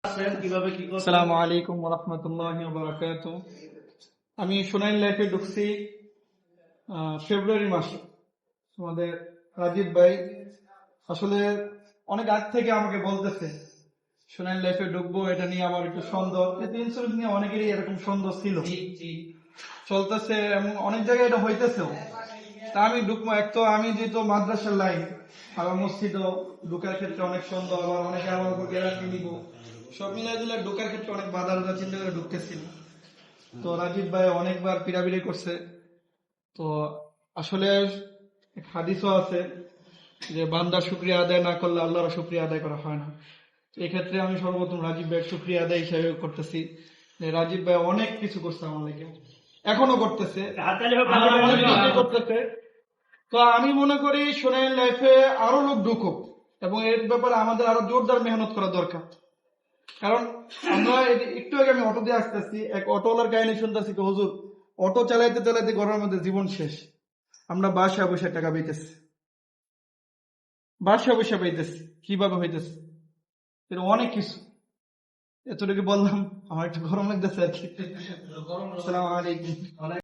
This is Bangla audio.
আসসালামু আলাইকুম ওয়া রাহমাতুল্লাহি ওয়া বারাকাতুহু। আমি সুনাইন লাইফে ঢুকছি ফেব্রুয়ারি মাসে। আমাদের রাজীব ভাই আসলে অনেক আগ থেকে আমাকে বলতেছে সুনাইন লাইফে ঢুকবো, এটা নিয়ে আমার একটু সন্দেহ, কিন্তু ইন্স্যুরেন্স নিয়ে অনেকেরই এরকম সন্দেহ ছিল, চলতেছে এবং অনেক জায়গায় এটা হইতেছেও। তা আমি ঢুকবো, এক তো আমি যেহেতু মাদ্রাসার লাইন, আবার মসজিদও ঢুকার ক্ষেত্রে অনেক সন্দেহ, আবার অনেকে আমার উপর গ্যারান্টি নিব, সব মিলাই দিলে ঢোকার ক্ষেত্রে অনেক বাধা চিন্তা করে ঢুকতেছিল। তো রাজীব ভাই অনেকবার পিড়াপিড়ি করছে। তো আসলে হাদিসও আছে যে বান্দার শুকরিয়া আদায় না করলে আল্লাহর শুকরিয়া আদায় করা হয় না। এক্ষেত্রে আমি সর্বপ্রথম রাজীব ভাইয়ের শুকরিয়া আদায় হিসাবে করতেছি যে রাজীব ভাই অনেক কিছু করছে আমার লেগে, এখনো করতেছে, করতেছে। তো আমি মনে করি সোনাইল লাইফে আরো লোক ঢুকুক এবং এর ব্যাপারে আমাদের আরো জোরদার মেহনত করা দরকার। কারণ আমরা একটু আগে আমি অটো দিয়ে আসতেছি, এক অটোওয়ালার কাহিনী শুনতেছি, হুজুর অটো চালাইতে চালাইতে ঘরের মধ্যে জীবন শেষ, আমরা বাসায় বসে টাকা পাইতেছি, বাসায় বসে পাইতেছি, কিভাবে হইতেছে এটা অনেক কিছু। এতটুকু বললাম, আমার একটু গরম লাগতেছে আর কি। আসসালামু আলাইকুম।